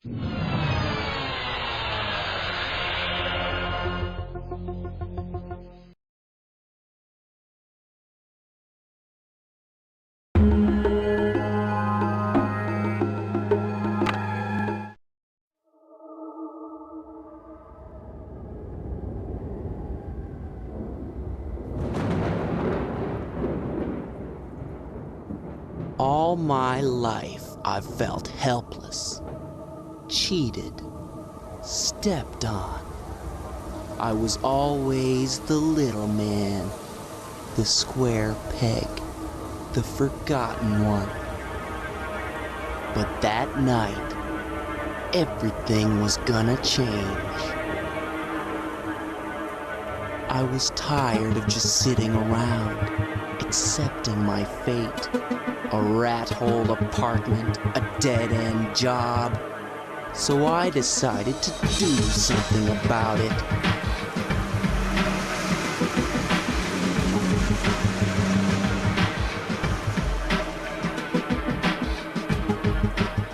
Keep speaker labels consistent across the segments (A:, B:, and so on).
A: All my life, I've felt helpless, cheated, stepped on. I was always the little man, the square peg, the forgotten one. But that night, everything was gonna change. I was tired of just sitting around, accepting my fate. A rat-hole apartment, a dead-end job. So I decided to do something about it.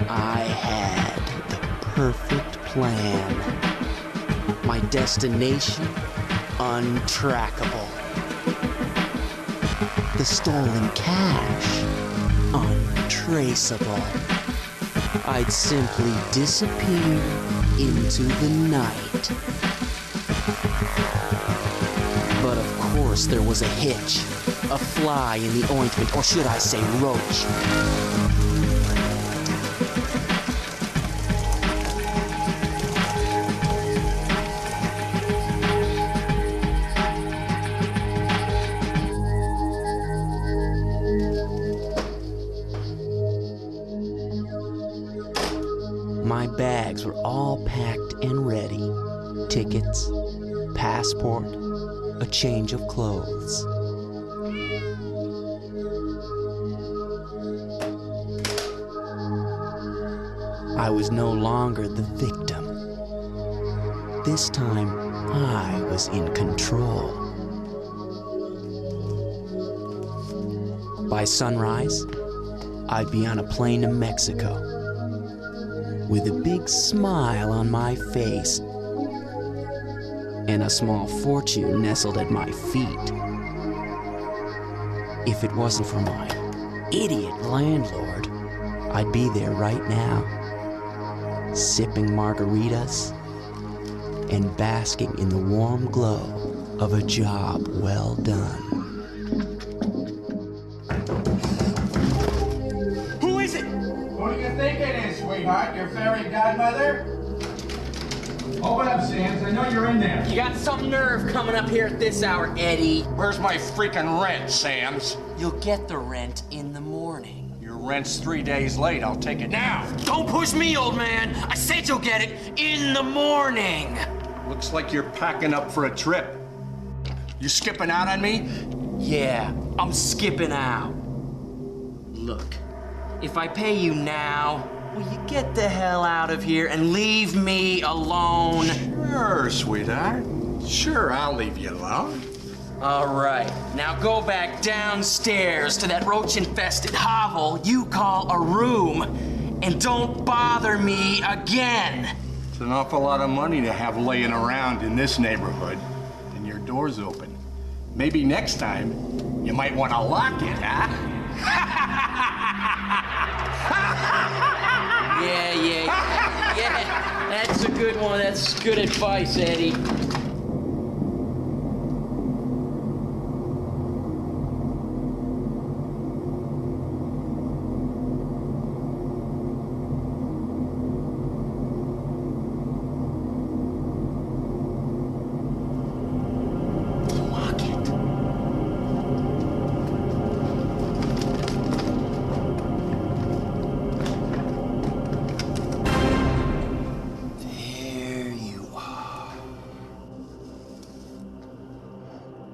A: I had the perfect plan. My destination, untrackable. The stolen cash, untraceable. I'd simply disappear into the night. But of course there was a hitch, a fly in the ointment, or should I say roach. My bags were all packed and ready. Tickets, passport, a change of clothes. I was no longer the victim. This time, I was in control. By sunrise, I'd be on a plane to Mexico, with a big smile on my face and a small fortune nestled at my feet. If it wasn't for my idiot landlord, I'd be there right now, sipping margaritas and basking in the warm glow of a job well done.
B: Sweetheart, your fairy godmother? Open up, Sands. I know you're in there.
A: You got some nerve coming up here at this hour, Eddie.
B: Where's my freaking rent, Sands?
A: You'll get the rent in the morning.
B: Your rent's 3 days late. I'll take it now.
A: Don't push me, old man. I said you'll get it in the morning.
B: Looks like you're packing up for a trip. You skipping out on me?
A: Yeah, I'm skipping out. Look, if I pay you now, will you get the hell out of here and leave me alone?
B: Sure, sweetheart. Sure, I'll leave you alone.
A: All right, now go back downstairs to that roach-infested hovel you call a room, and don't bother me again.
B: It's an awful lot of money to have laying around in this neighborhood, and your door's open. Maybe next time, you might want to lock it, huh?
A: Yeah, that's a good one. That's good advice, Eddie.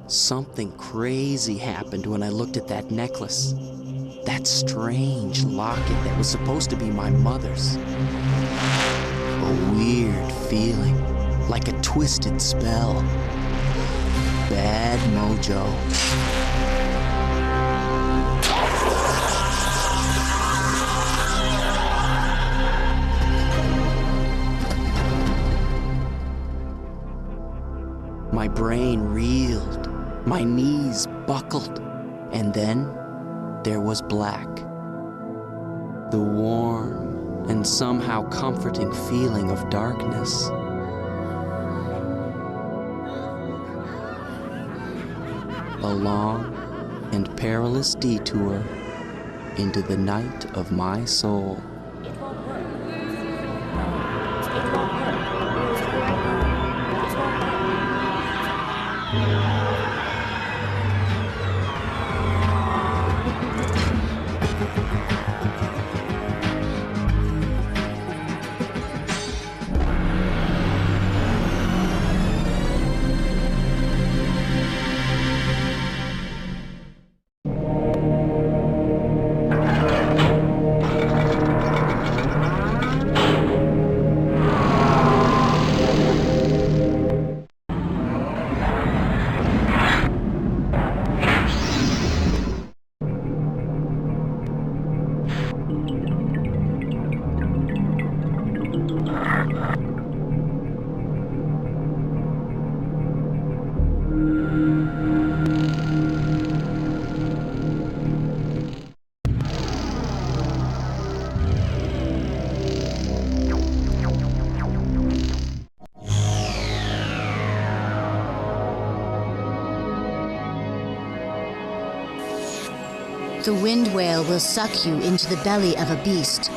A: Something crazy happened when I looked at that necklace. That strange locket that was supposed to be my mother's. A weird feeling, like a twisted spell. Bad Mojo. My brain reeled, my knees buckled, and then there was black. The warm and somehow comforting feeling of darkness. A long and perilous detour into the night of my soul.
C: The wind whale will suck you into the belly of a beast.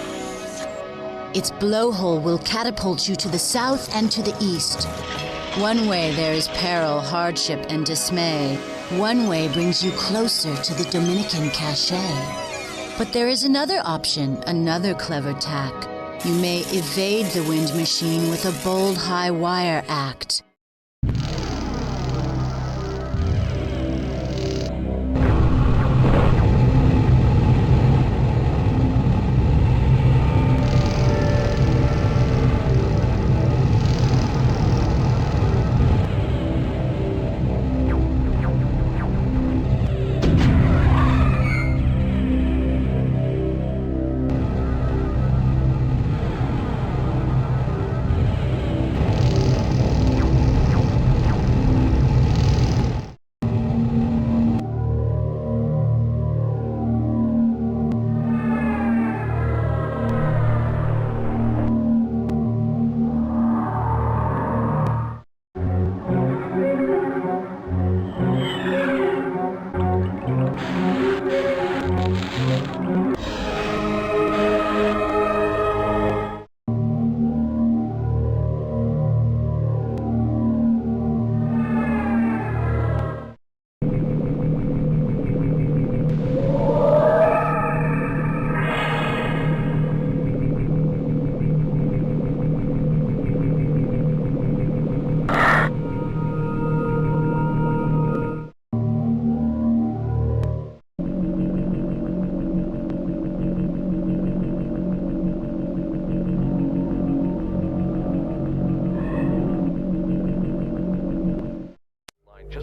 C: Its blowhole will catapult you to the south and to the east. One way there is peril, hardship, and dismay. One way brings you closer to the Dominican cachet. But there is another option, another clever tack. You may evade the wind machine with a bold high wire act.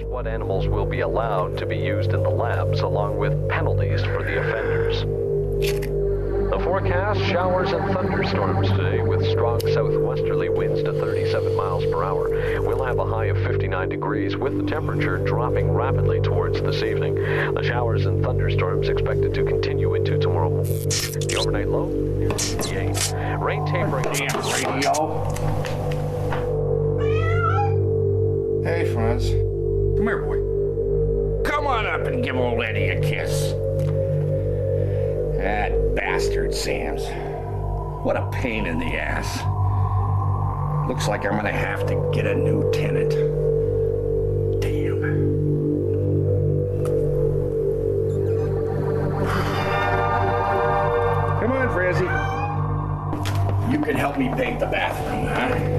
D: What animals will be allowed to be used in the labs, along with penalties for the offenders. The forecast, showers and thunderstorms today with strong southwesterly winds to 37 miles per hour. We'll have a high of 59 degrees with the temperature dropping rapidly towards this evening. The showers and thunderstorms expected to continue into tomorrow morning. The overnight low is 58. Rain tapering.
B: Damn radio. Hey, Franz. Come here, boy. Come on up and give old Eddie a kiss. That bastard Sam's. What a pain in the ass. Looks like I'm gonna have to get a new tenant. Damn. Come on, Frizzy. You can help me paint the bathroom, huh?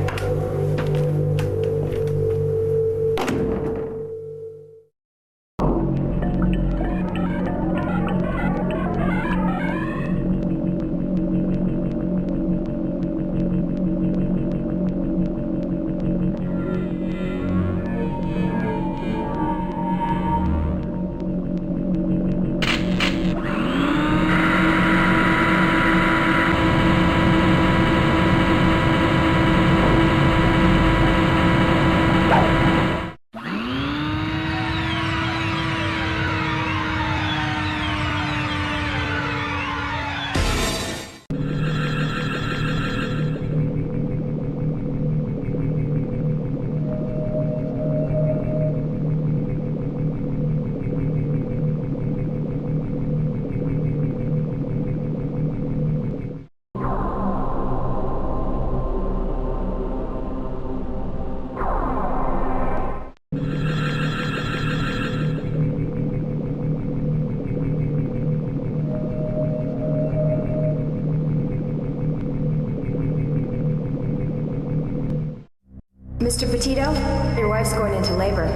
E: Mr. Petito, your wife's going into labor.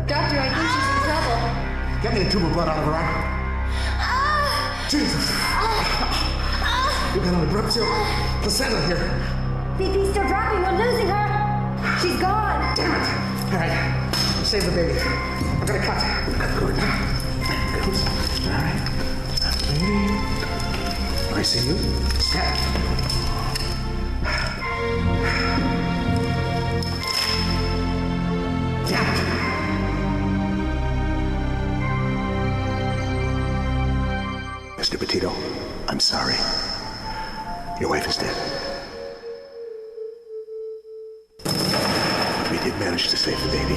F: Doctor, I think she's in trouble.
G: Get me a tube of blood out of her arm. Jesus! We've got an abruptio placenta here.
E: BP's still dropping. We're losing her. She's gone.
G: Damn it! All right, save the baby. I'm gonna cut. Good. All right. Baby. I see you. Stab. Damn it! Mr. Petito, I'm sorry. Your wife is dead. We did manage to save the baby.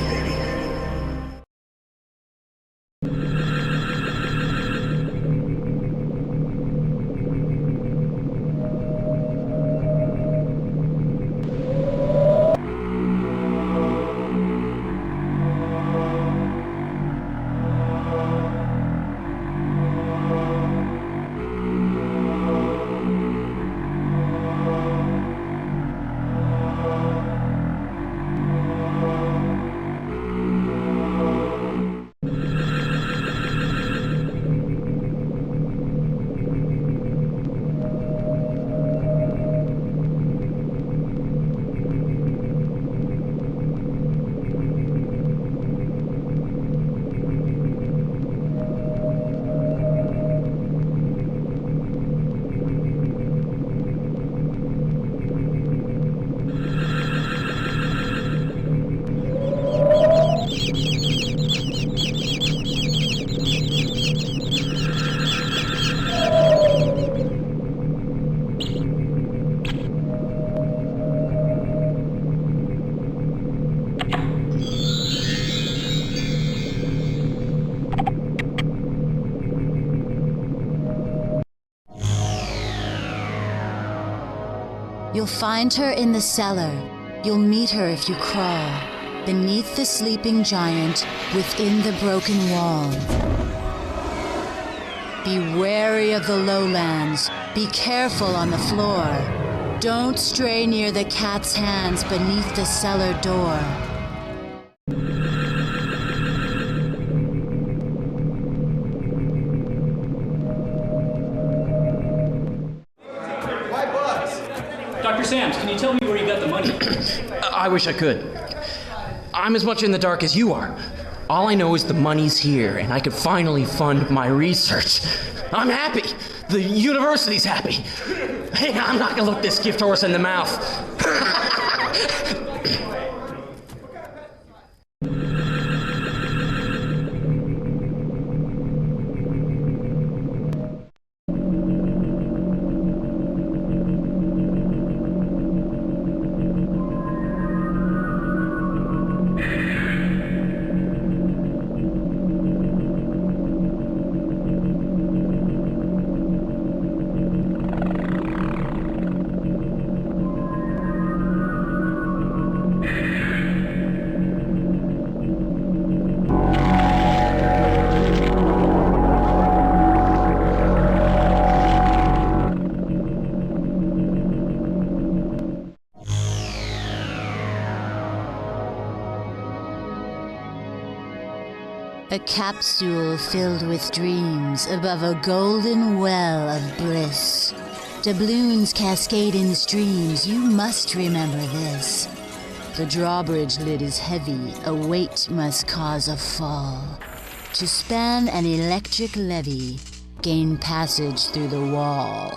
C: You'll find her in the cellar. You'll meet her if you crawl, beneath the sleeping giant, within the broken wall. Be wary of the lowlands. Be careful on the floor. Don't stray near the cat's hands beneath the cellar door.
H: Dr. Sams, can you tell me where you got the money?
A: I wish I could. I'm as much in the dark as you are. All I know is the money's here, and I could finally fund my research. I'm happy. The university's happy. Hey, I'm not gonna look this gift horse in the mouth.
C: A capsule filled with dreams above a golden well of bliss. Doubloons cascade in streams, you must remember this. The drawbridge lid is heavy, a weight must cause a fall. To span an electric levee, gain passage through the wall.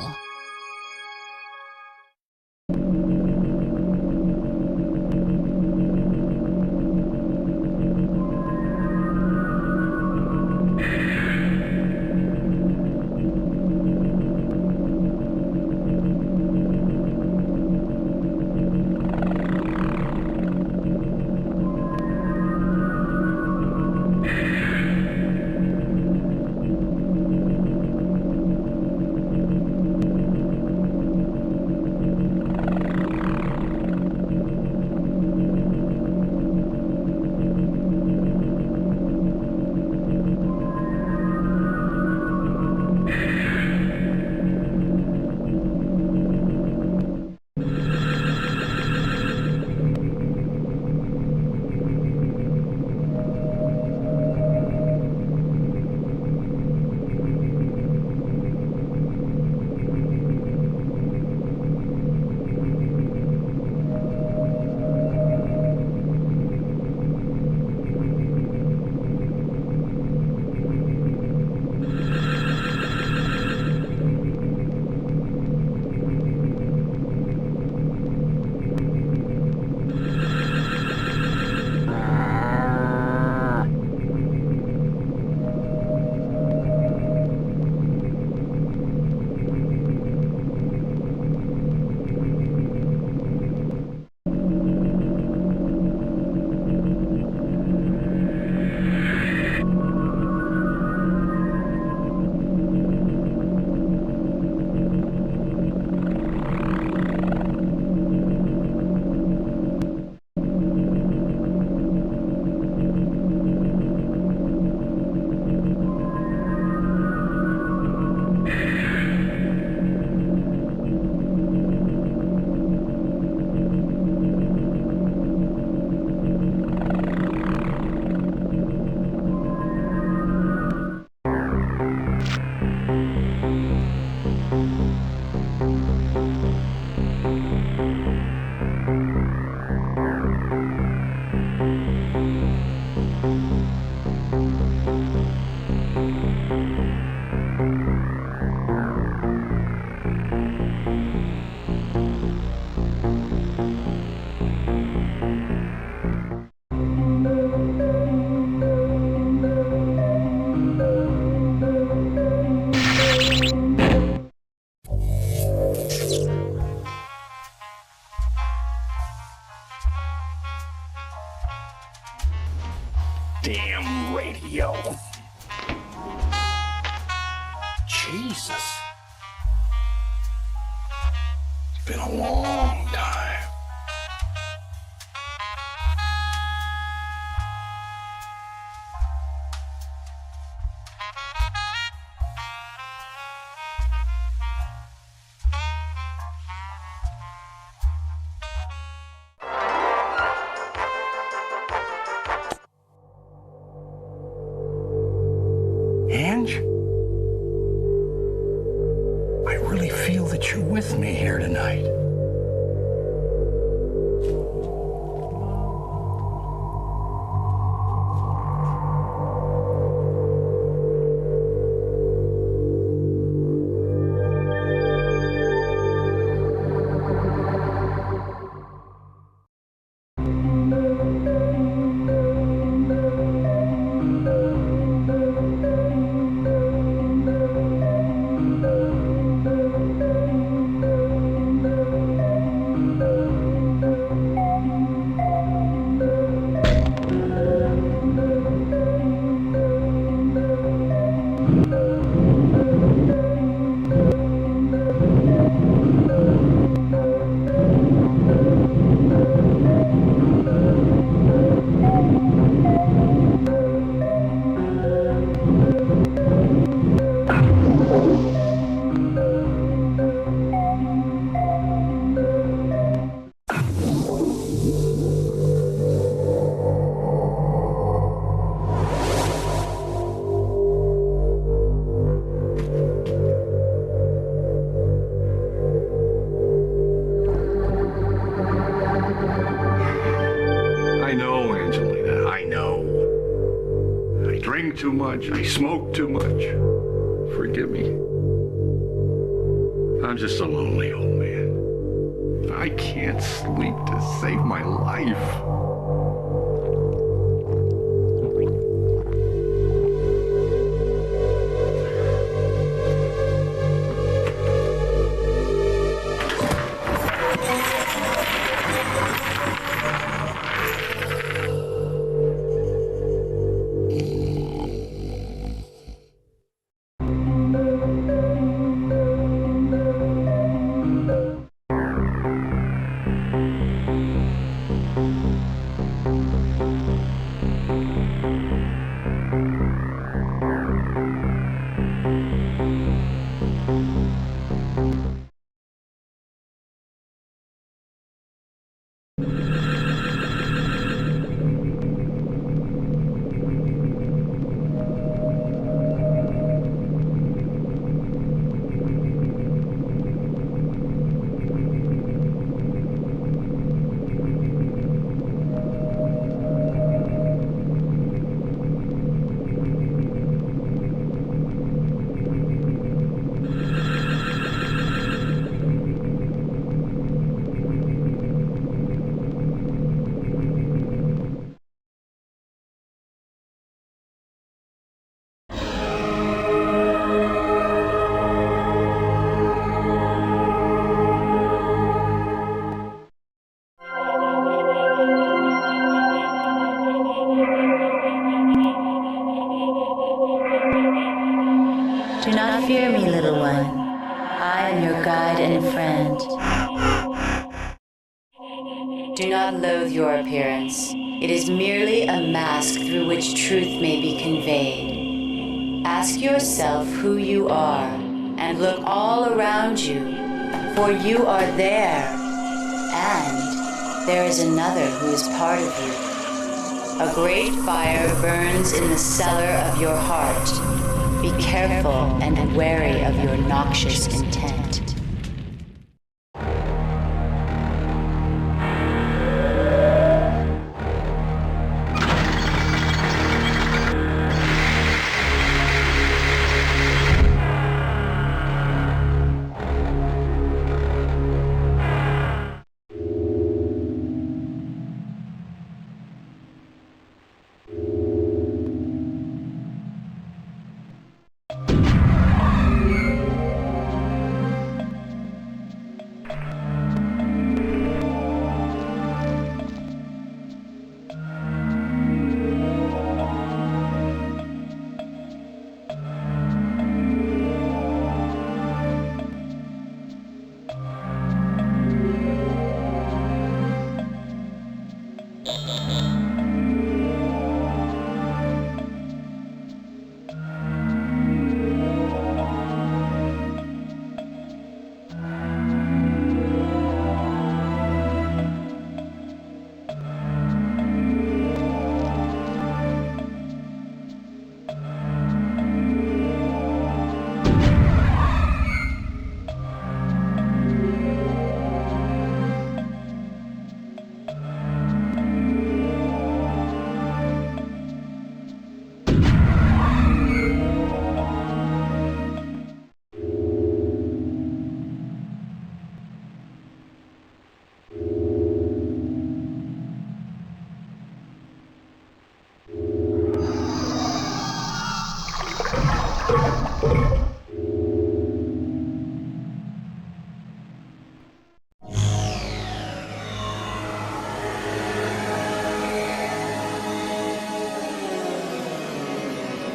B: damn radio. Jesus. It's been a long time. Ange? I really feel that you're with me here tonight. Too much. I smoke too much. Forgive me. I'm just a lonely old man. I can't sleep to save my life.
C: Do not fear me, little one. I am your guide and friend. Do not loathe your appearance. It is merely a mask through which truth may be conveyed. Ask yourself who you are, and look all around you, for you are there, and there is another who is part of you. A great fire burns in the cellar of your heart. Be careful and wary of your noxious intent.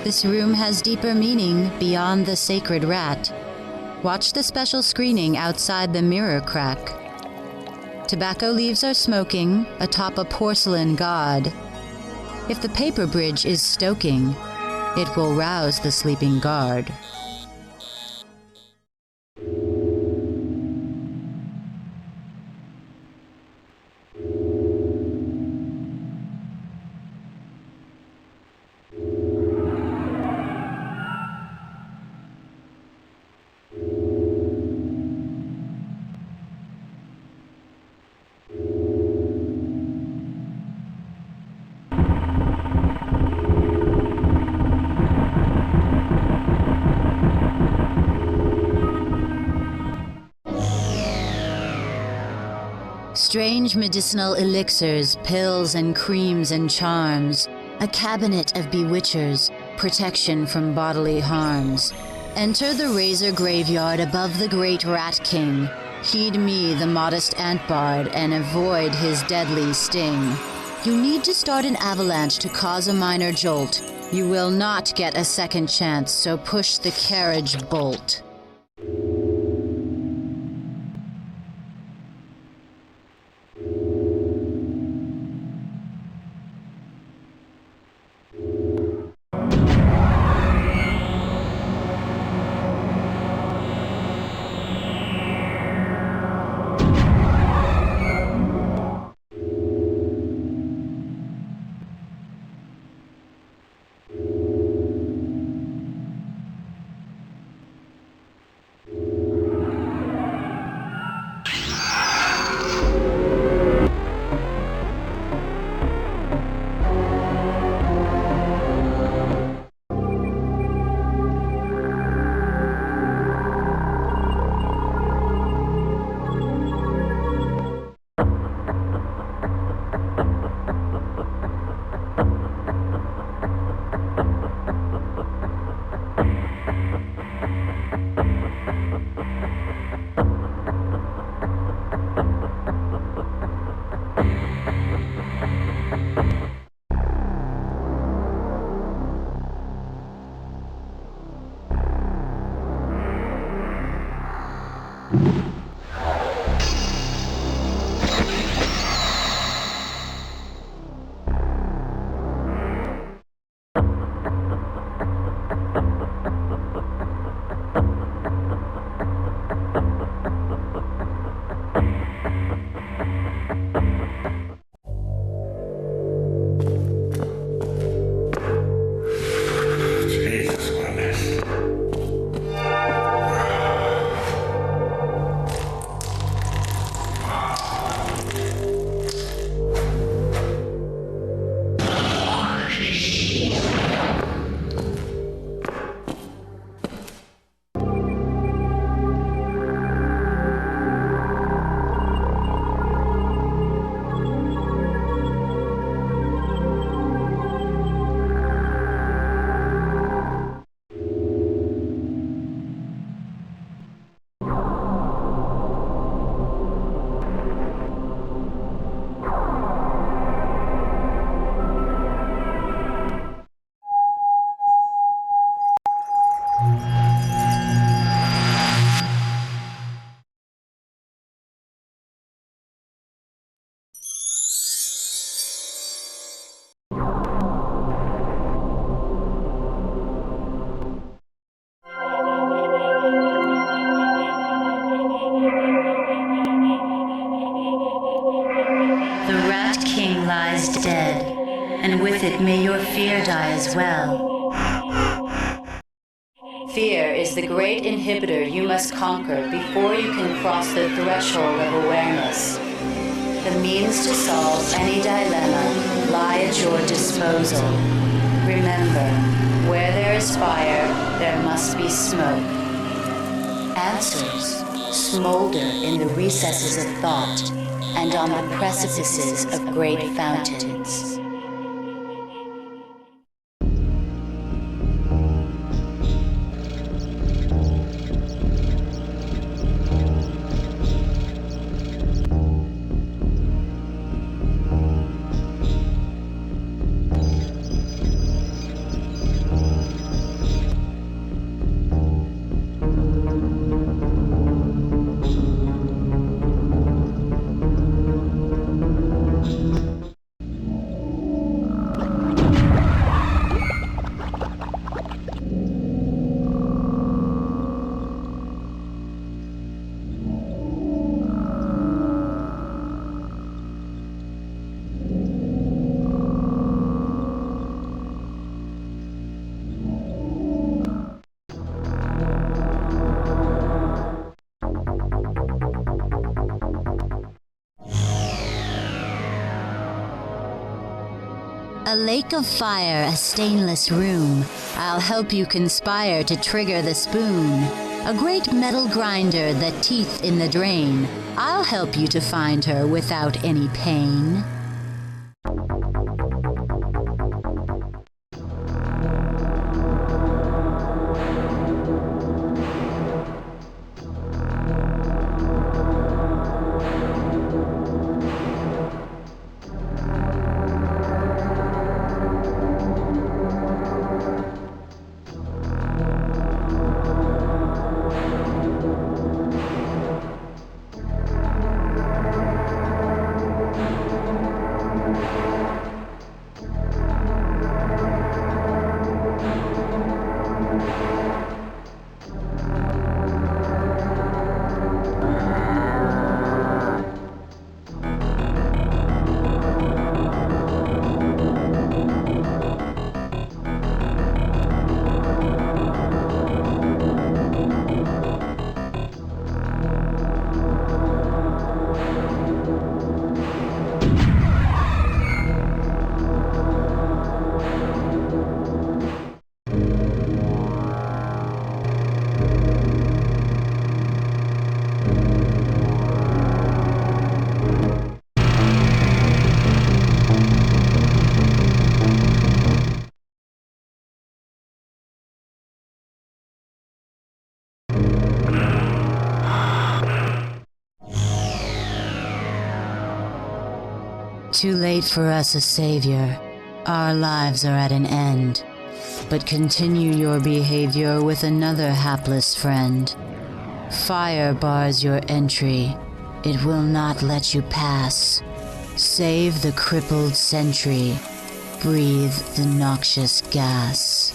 C: This room has deeper meaning beyond the sacred rat. Watch the special screening outside the mirror crack. Tobacco leaves are smoking atop a porcelain god. If the paper bridge is stoking, it will rouse the sleeping guard. Strange medicinal elixirs, pills and creams and charms, a cabinet of bewitchers, protection from bodily harms. Enter the razor graveyard above the great Rat King. Heed me, the modest ant bard, and avoid his deadly sting. You need to start an avalanche to cause a minor jolt. You will not get a second chance, so push the carriage bolt. Dead, and with it may your fear die as well. Fear is the great inhibitor you must conquer before you can cross the threshold of awareness. The means to solve any dilemma lie at your disposal. Remember, where there is fire, there must be smoke. Answers smolder in the recesses of thought and on the precipices of great fountains. A lake of fire, a stainless room. I'll help you conspire to trigger the spoon. A great metal grinder, the teeth in the drain. I'll help you to find her without any pain. Too late for us a savior. Our lives are at an end. But continue your behavior with another hapless friend. Fire bars your entry. It will not let you pass. Save the crippled sentry. Breathe the noxious gas.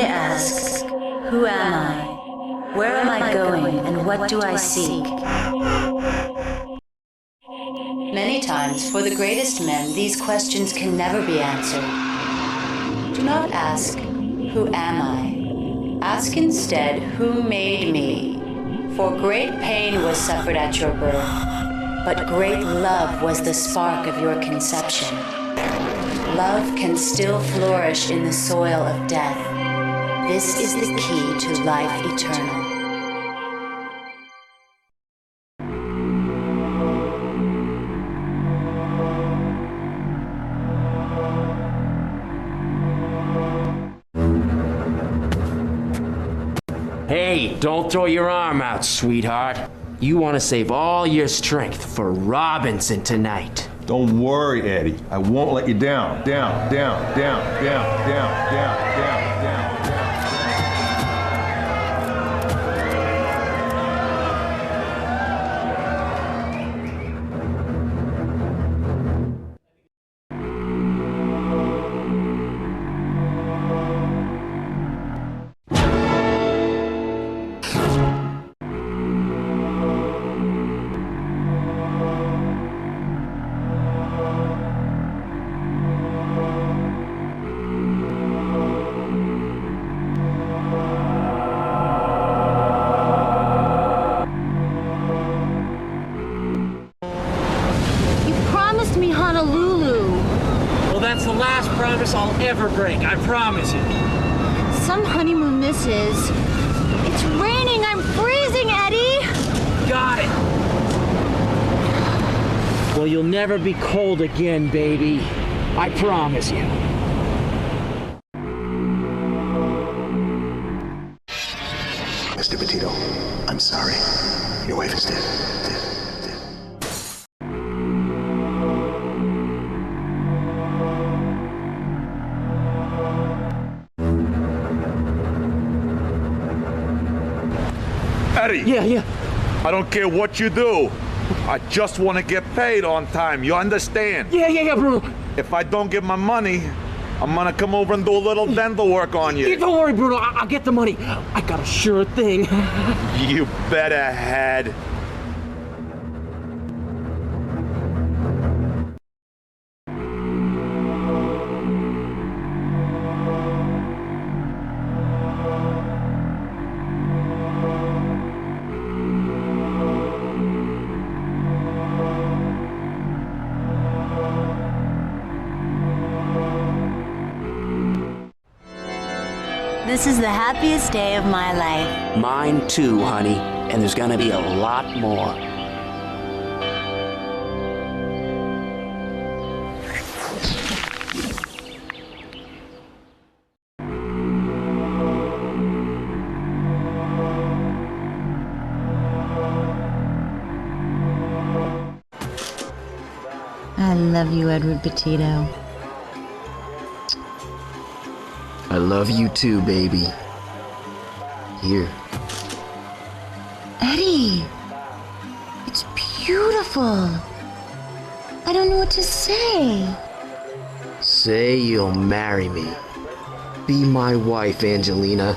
C: ask, who am I? Where am I going, and what do I seek? Many times, for the greatest men, these questions can never be answered. Do not ask, who am I? Ask instead, who made me? For great pain was suffered at your birth, but great love was the spark of your conception. Love can still flourish in the soil of death. This is the key to life eternal.
A: Hey, don't throw your arm out, sweetheart. You want to save all your strength for Robinson tonight.
I: Don't worry, Eddie. I won't let you down. Down, down, down, down, down, down, down, down, down.
J: I'll ever break, I promise you.
E: Some honeymoon misses. It's raining, I'm freezing, Eddie!
J: Got it! Well, you'll never be cold again, baby. I promise you.
G: Mr. Petito, I'm sorry. Your wife is dead.
I: Eddie!
J: Yeah.
I: I don't care what you do. I just want to get paid on time. You understand?
J: Yeah, Bruno.
I: If I don't get my money, I'm gonna come over and do a little dental work on you.
J: Don't worry, Bruno. I'll get the money. I got a sure thing.
I: You better had.
C: This is the happiest day of my life.
A: Mine too, honey. And there's gonna be a lot more.
C: I love you, Edward Petito.
A: I love you too, baby. Here.
C: Eddie! It's beautiful. I don't know what to say.
A: Say you'll marry me. Be my wife, Angelina.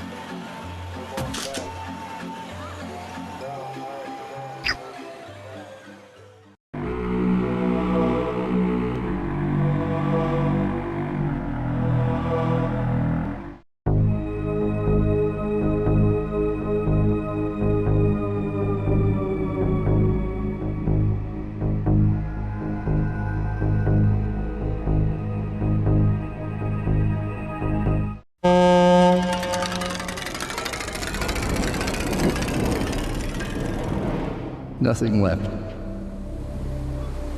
K: Nothing left.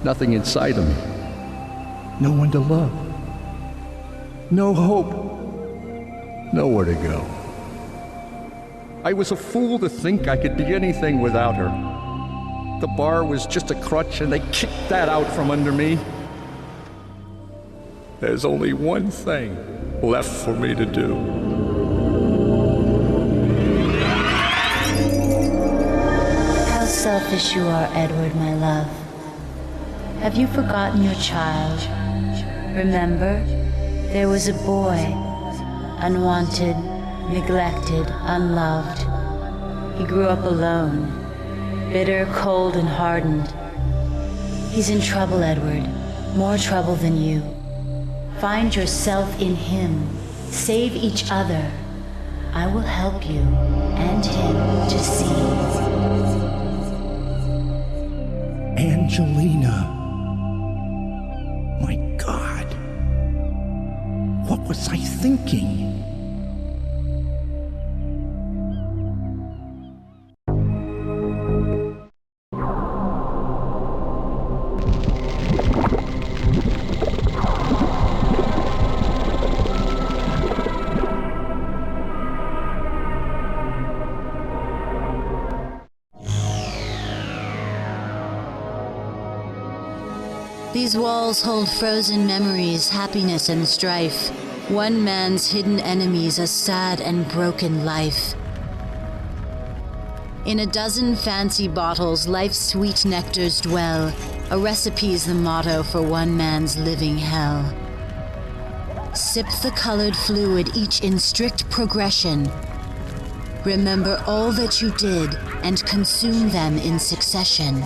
K: Nothing inside of me. No one to love. No hope. Nowhere to go. I was a fool to think I could be anything without her. The bar was just a crutch and they kicked that out from under me. There's only one thing left for me to do.
C: Selfish you are, Edward, my love. Have you forgotten your child? Remember, there was a boy, unwanted, neglected, unloved. He grew up alone, bitter, cold, and hardened. He's in trouble, Edward. More trouble than you. Find yourself in him. Save each other. I will help you and him to see.
K: Angelina. My God. What was I thinking?
C: These walls hold frozen memories, happiness and strife. One man's hidden enemies, a sad and broken life. In a dozen fancy bottles, life's sweet nectars dwell. A recipe's the motto for one man's living hell. Sip the colored fluid, each in strict progression. Remember all that you did and consume them in succession.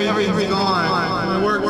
G: Everything's gone. Work.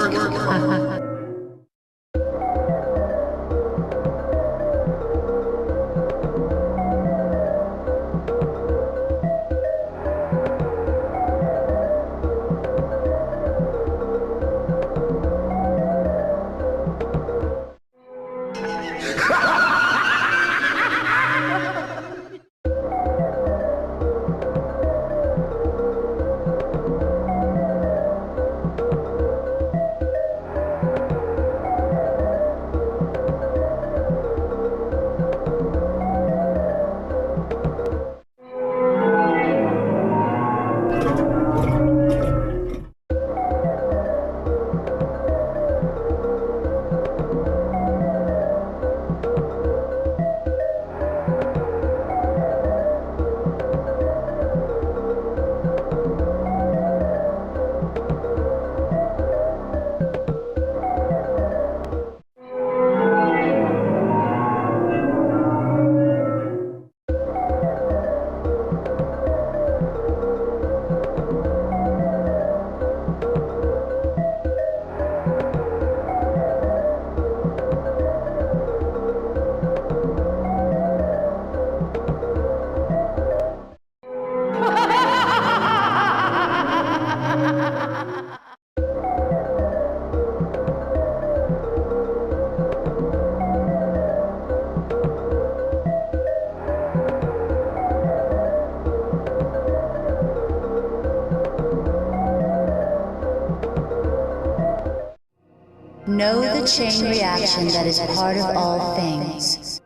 C: Know the chain reaction that is part of all things.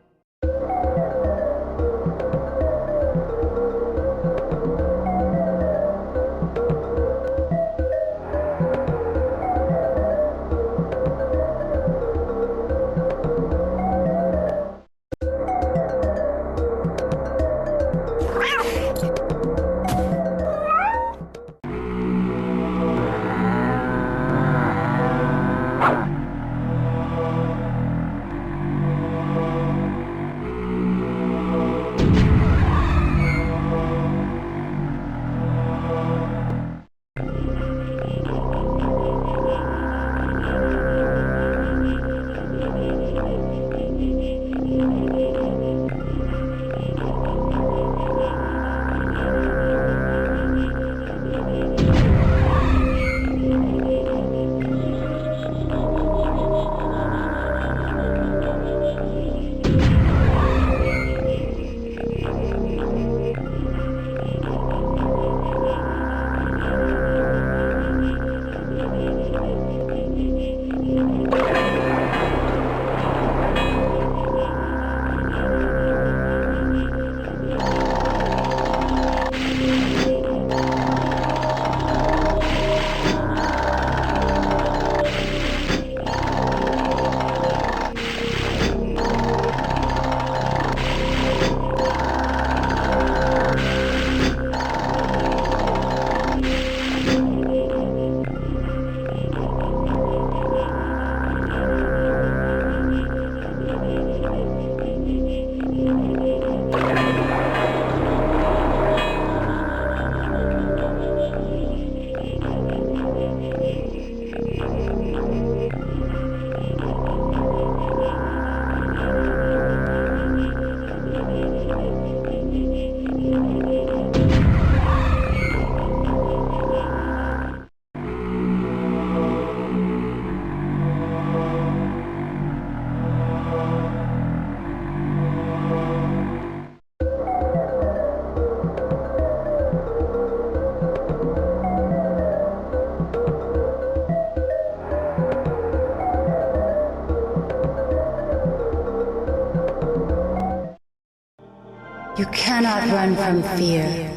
C: You cannot run from fear.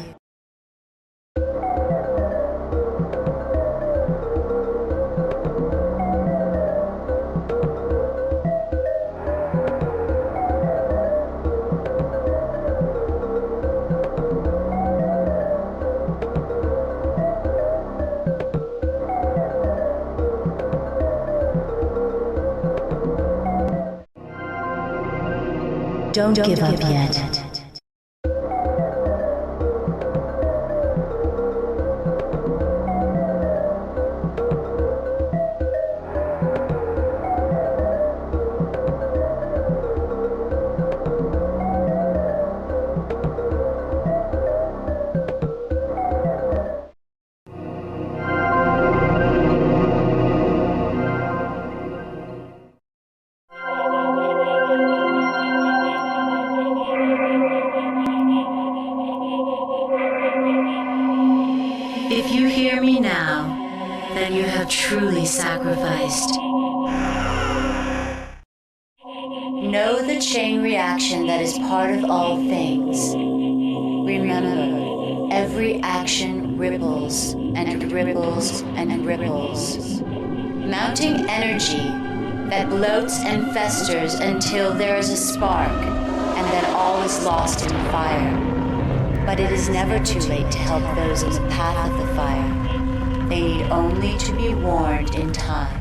C: Don't give up yet. If you hear me now, then you have truly sacrificed. Know the chain reaction that is part of all things. Remember, every action ripples and ripples and ripples, mounting energy that bloats and festers until there is a spark and then all is lost in fire. But it is never too late to help those in the path of the fire. They need only to be warned in time.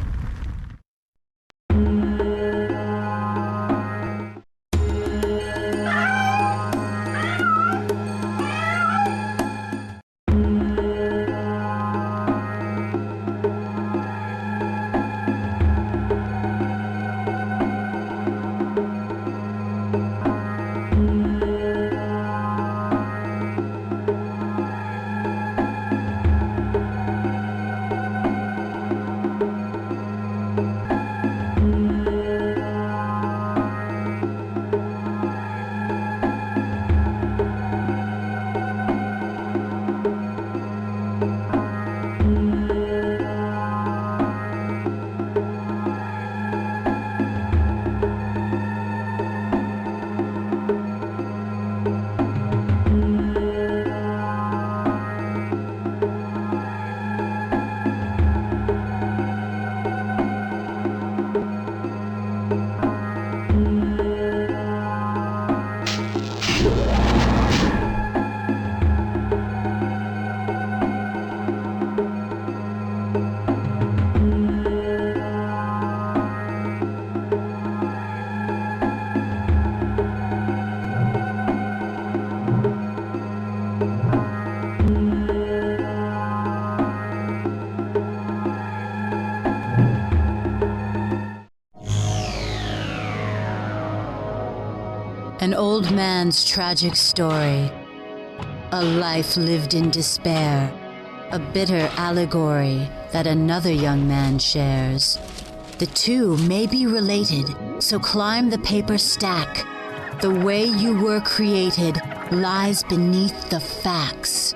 C: An old man's tragic story, a life lived in despair, a bitter allegory that another young man shares. The two may be related, so climb the paper stack. The way you were created lies beneath the facts.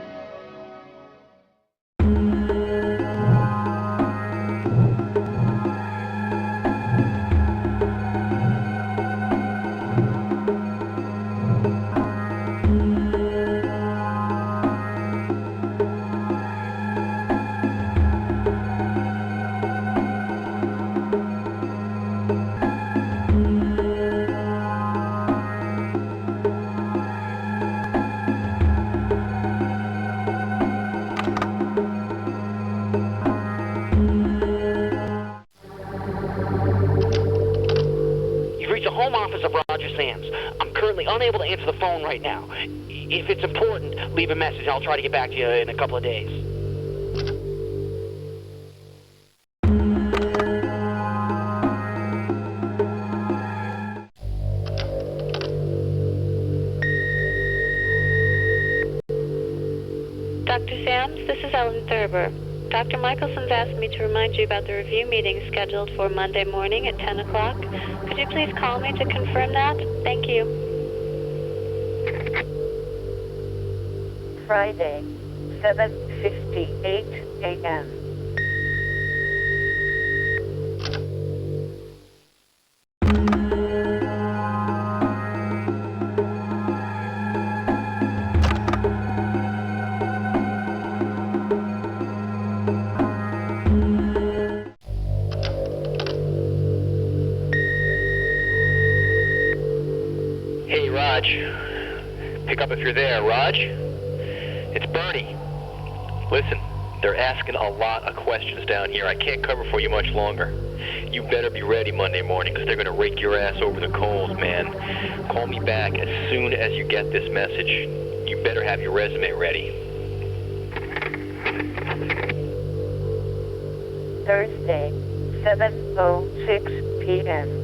J: currently unable to answer the phone right now. If it's important, leave a message. I'll try to get back to you in a couple of days.
L: Dr. Sams, this is Ellen Thurber. Dr. Michelson's asked me to remind you about the review meeting scheduled for Monday morning at 10 o'clock. Could you please call me to confirm that? Thank you.
M: Friday, 7:58 a.m.
J: Hey, Raj. Pick up if you're there, Raj. It's Bernie. Listen, they're asking a lot of questions down here. I can't cover for you much longer. You better be ready Monday morning, because they're going to rake your ass over the coals, man. Call me back as soon as you get this message. You better have your resume ready.
M: Thursday, 7:06 p.m.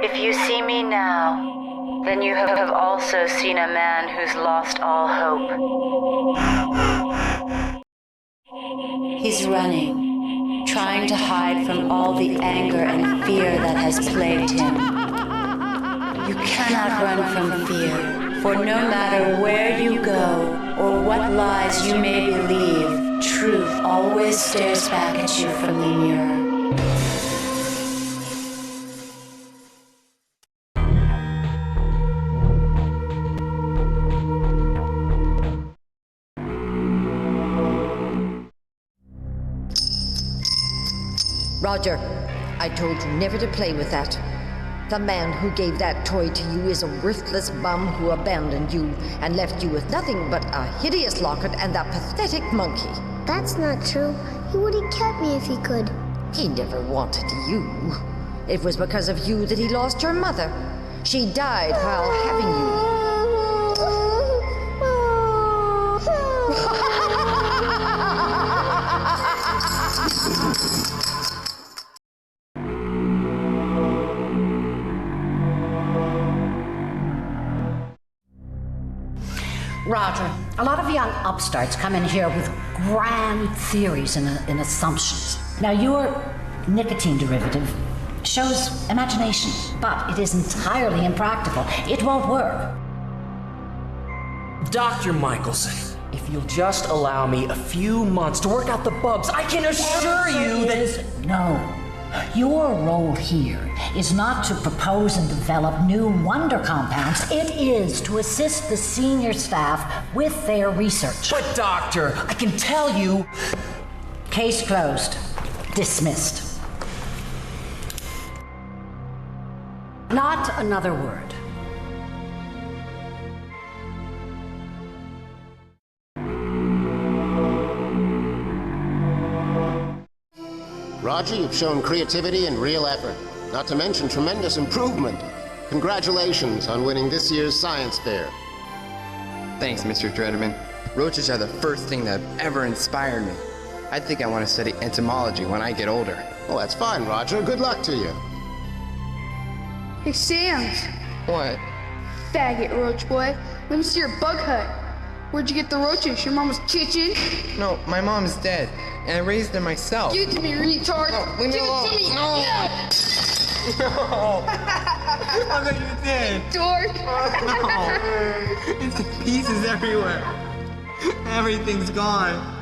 C: If you see me now, then you have also seen a man who's lost all hope. He's running, trying to hide from all the anger and fear that has plagued him. You cannot run from fear, for no matter where you go or what lies you may believe, truth always stares back at you from the mirror.
N: Roger, I told you never to play with that. The man who gave that toy to you is a worthless bum who abandoned you and left you with nothing but a hideous locket and that pathetic monkey.
O: That's not true. He would have kept me if he could.
N: He never wanted you. It was because of you that he lost your mother. She died while having you.
P: Roger, a lot of young upstarts come in here with grand theories and assumptions. Now, your nicotine derivative shows imagination, but it is entirely impractical. It won't work.
J: Dr. Michelson, if you'll just allow me a few months to work out the bugs, I can assure you that...
P: No. Your role here is not to propose and develop new wonder compounds. It is to assist the senior staff with their research.
J: But, Doctor, I can tell you...
P: Case closed. Dismissed. Not another word.
Q: Roger, you've shown creativity and real effort. Not to mention tremendous improvement. Congratulations on winning this year's science fair.
R: Thanks, Mr. Drederman. Roaches are the first thing that ever inspired me. I think I want to study entomology when I get older.
Q: Well, that's fine, Roger. Good luck to you.
F: Hey, Sam's.
R: What?
F: Faggot, roach boy. Let me see your bug hut. Where'd you get the roaches? Your mama's kitchen?
R: No, my mom's dead, and I raised them myself.
F: Give it to me, retard.
R: No, leave me alone.
F: Give it to me.
R: No.
F: Yeah.
R: No. I bet you did.
F: Dork.
R: No. It's in pieces everywhere. Everything's gone.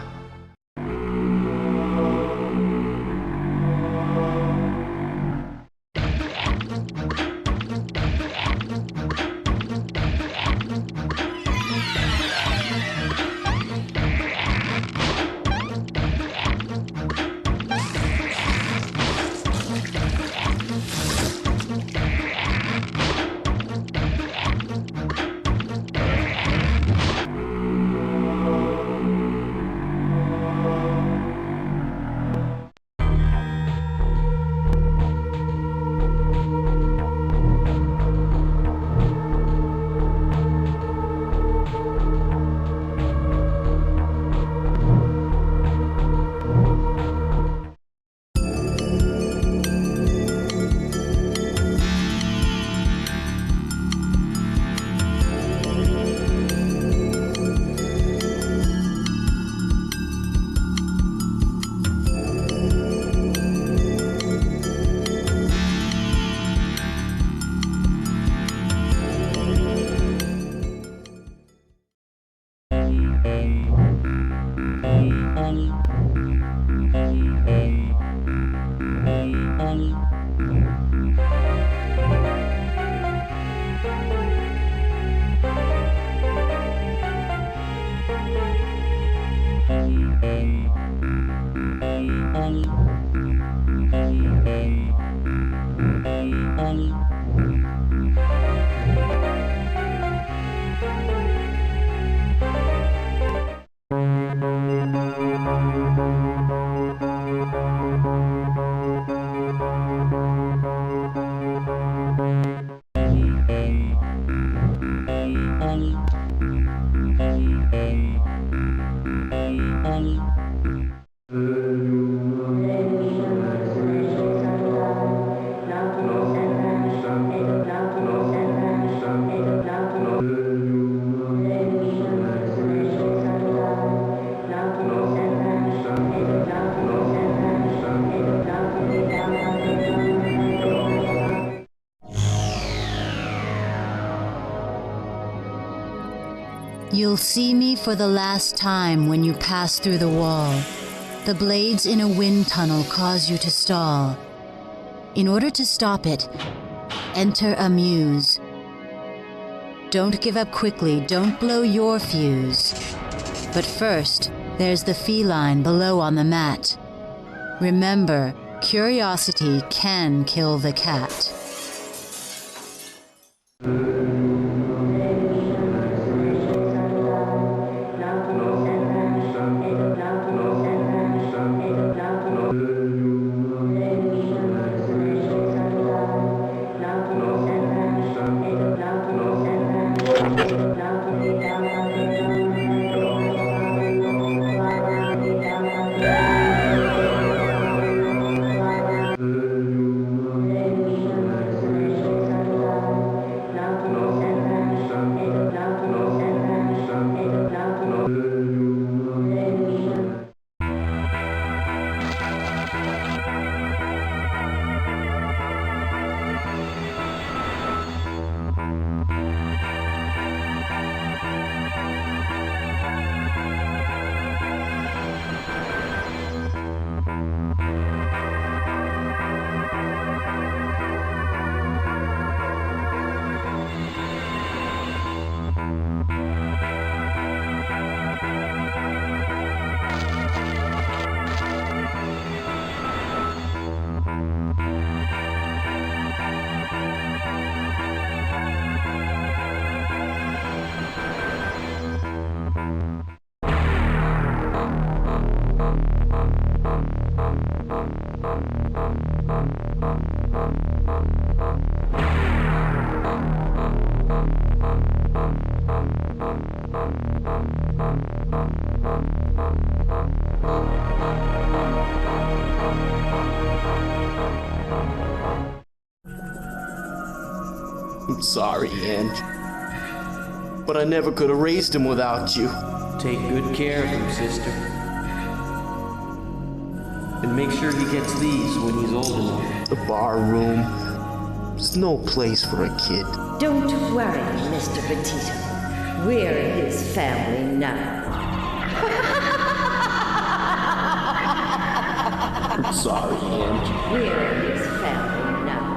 C: You'll see me for the last time when you pass through the wall. The blades in a wind tunnel cause you to stall. In order to stop it, enter a muse. Don't give up quickly, don't blow your fuse. But first, there's the feline below on the mat. Remember, curiosity can kill the cat.
A: I'm sorry, Ange. But I never could have raised him without you.
S: Take good care of him, sister. And make sure he gets these when he's old enough.
A: The bar room. There's no place for a kid.
N: Don't worry, Mr. Petito. We're his family now.
A: I'm sorry, Ange.
N: We're his family now.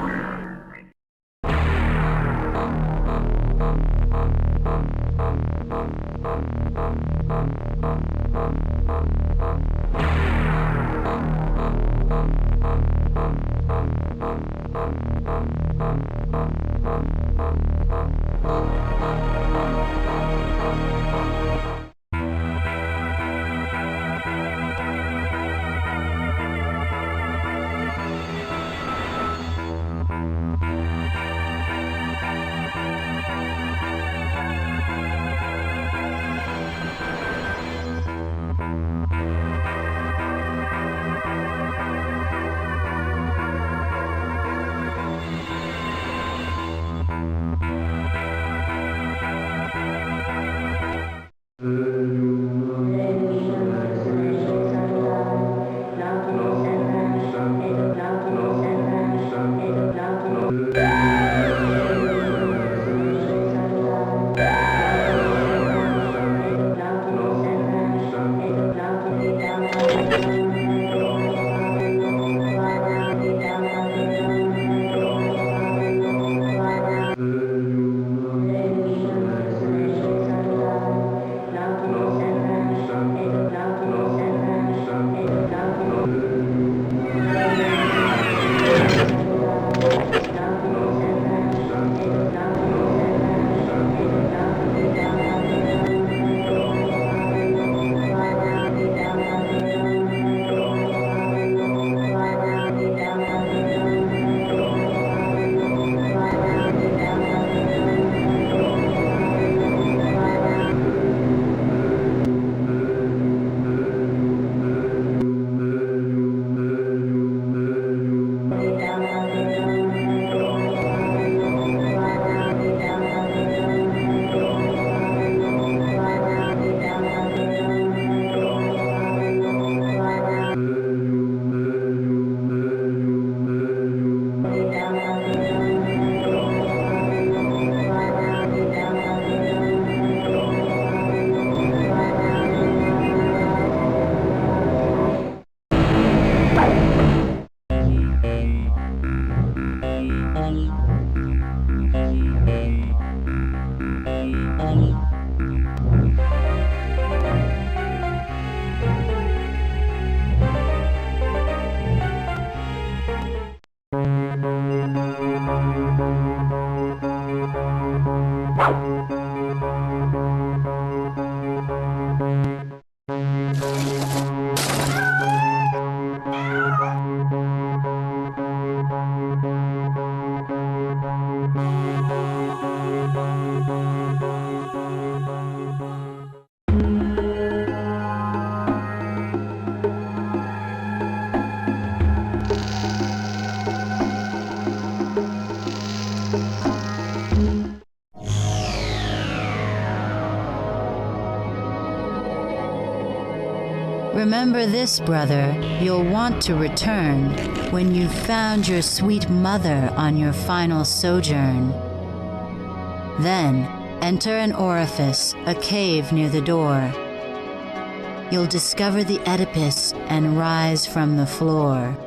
C: Remember this, brother. You'll want to return when you've found your sweet mother on your final sojourn. Then, enter an orifice, a cave near the door. You'll discover the Oedipus and rise from the floor.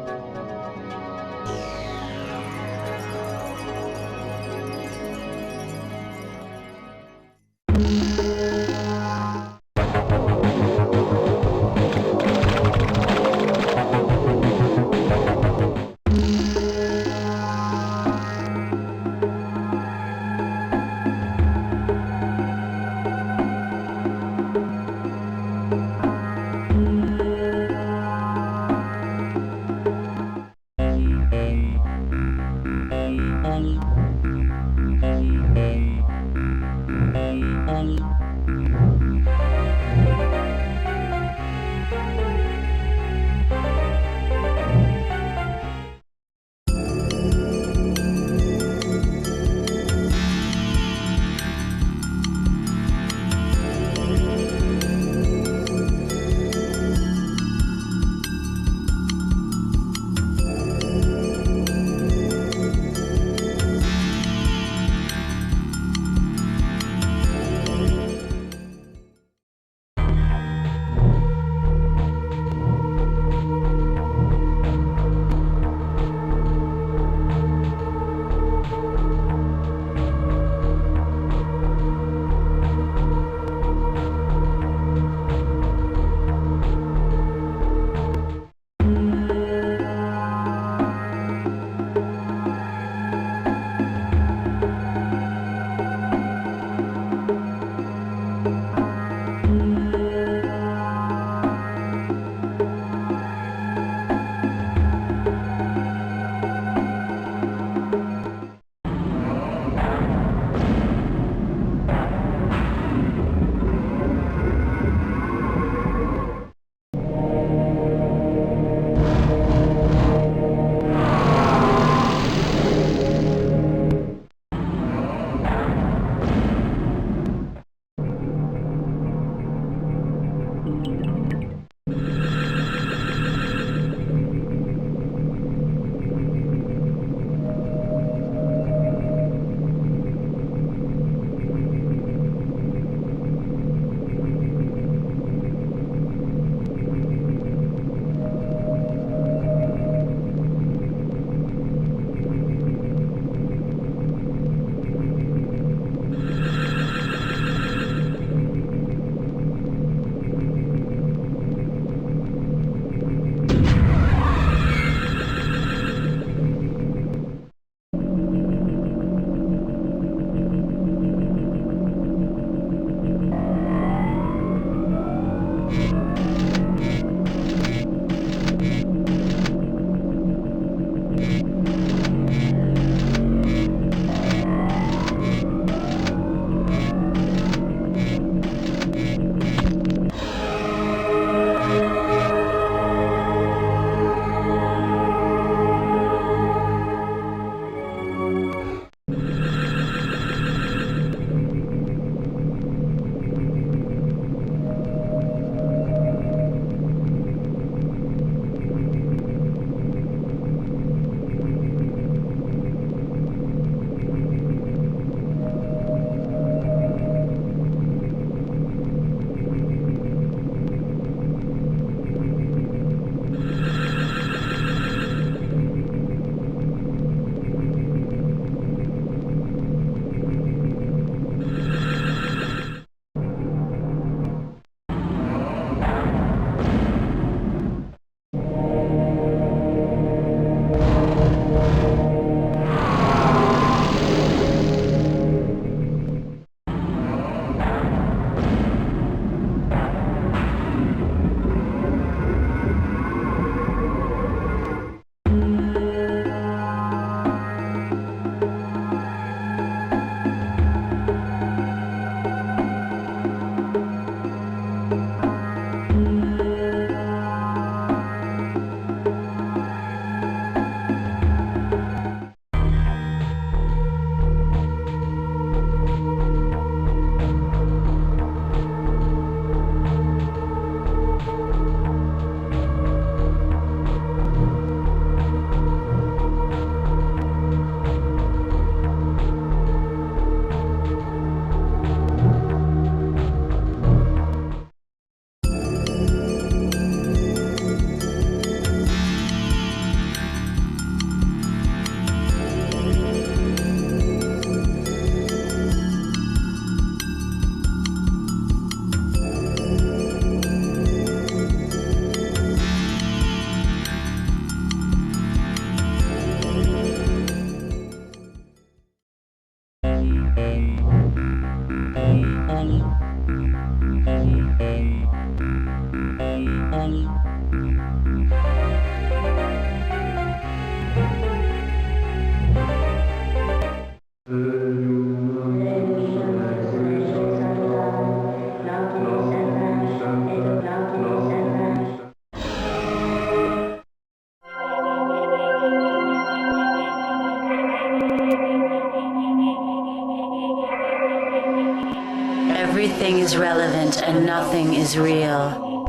C: Everything is relevant and nothing is real.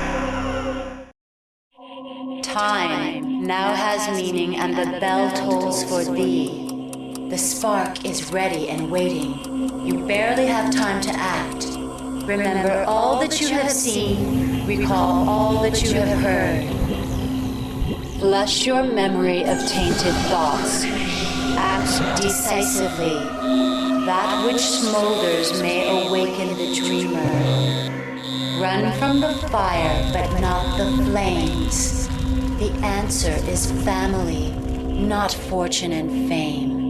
C: Time now has meaning and the bell tolls for thee. The spark is ready and waiting. You barely have time to act. Remember all that you have seen. Recall all that you have heard. Flush your memory of tainted thoughts. Act decisively. That which smolders may awaken the dreamer. Run from the fire, but not the flames. The answer is family, not fortune and fame.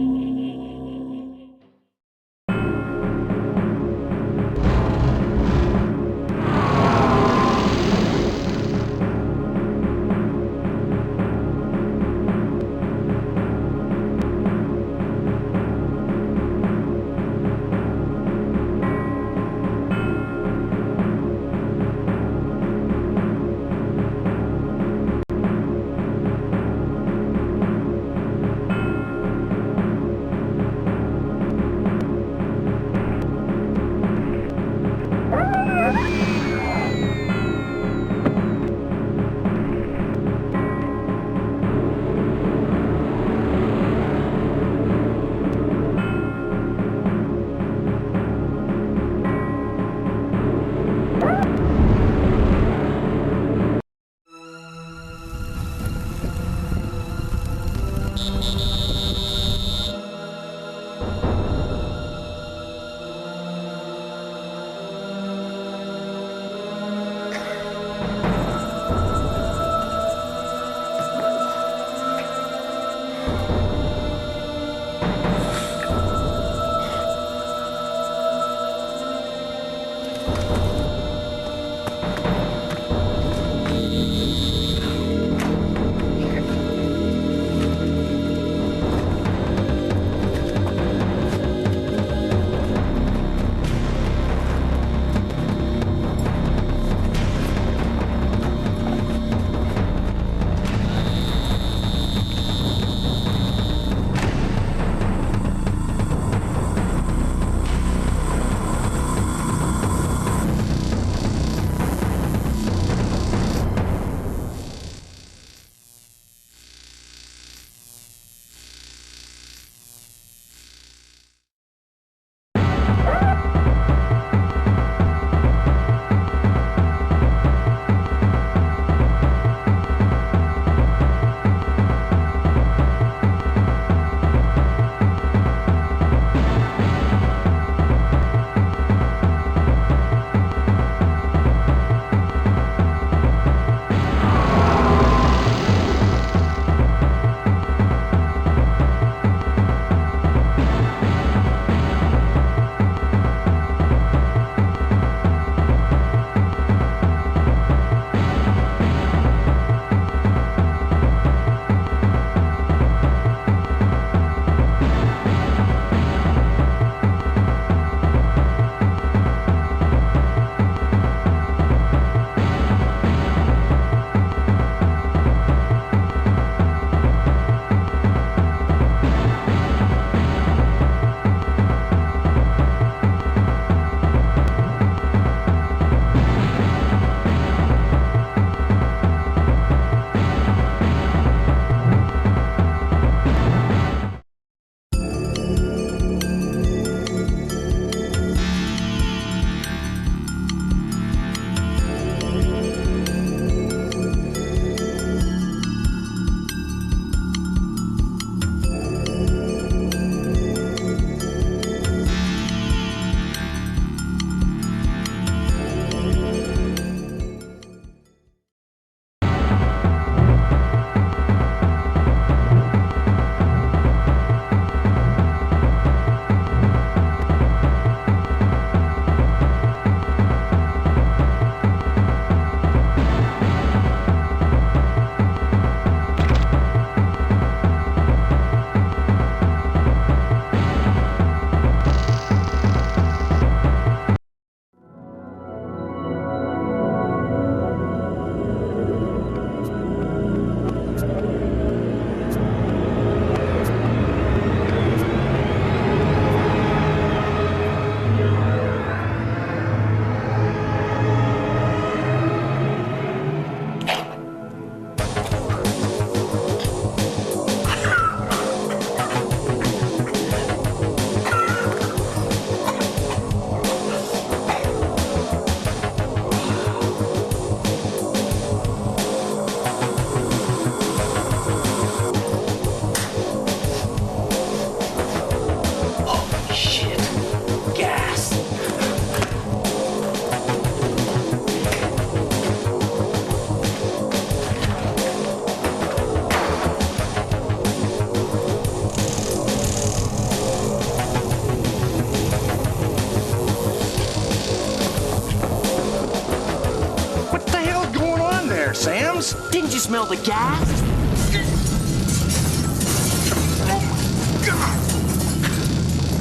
A: smell the gas?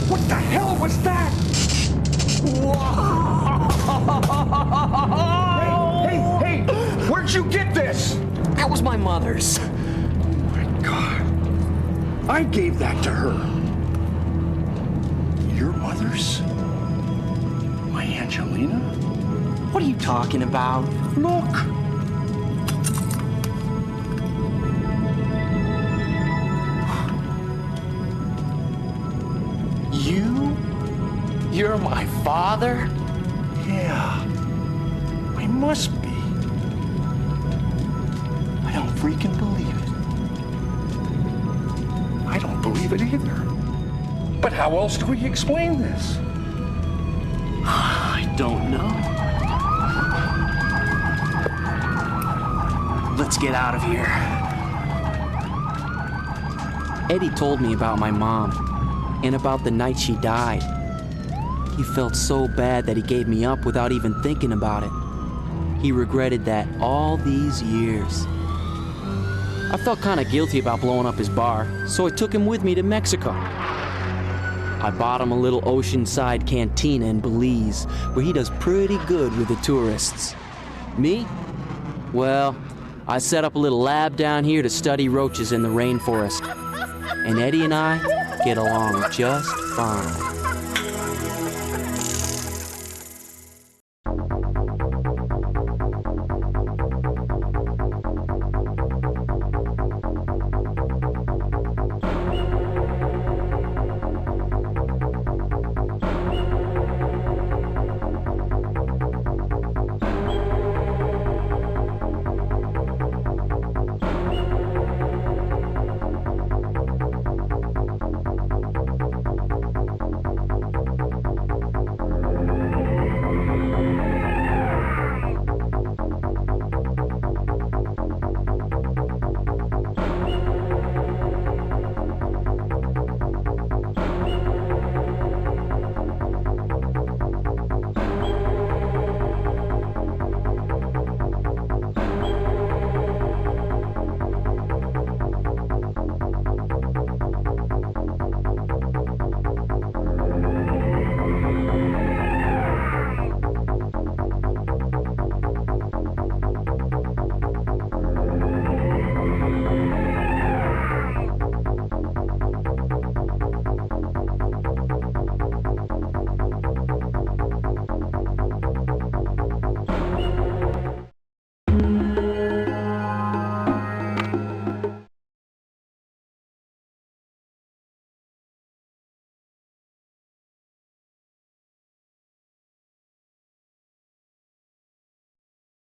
G: What the hell was that? Hey, where'd you get this?
A: That was my mother's.
G: Oh my God. I gave that to her. Your mother's? My Angelina?
A: What are you talking about?
G: Look.
A: You're my father?
G: Yeah. I must be. I don't freaking believe it. I don't believe it either. But how else do we explain this?
A: I don't know. Let's get out of here. Eddie told me about my mom and about the night she died. He felt so bad that he gave me up without even thinking about it. He regretted that all these years. I felt kind of guilty about blowing up his bar, so I took him with me to Mexico. I bought him a little oceanside cantina in Belize, where he does pretty good with the tourists. Me? Well, I set up a little lab down here to study roaches in the rainforest. And Eddie and I get along just fine.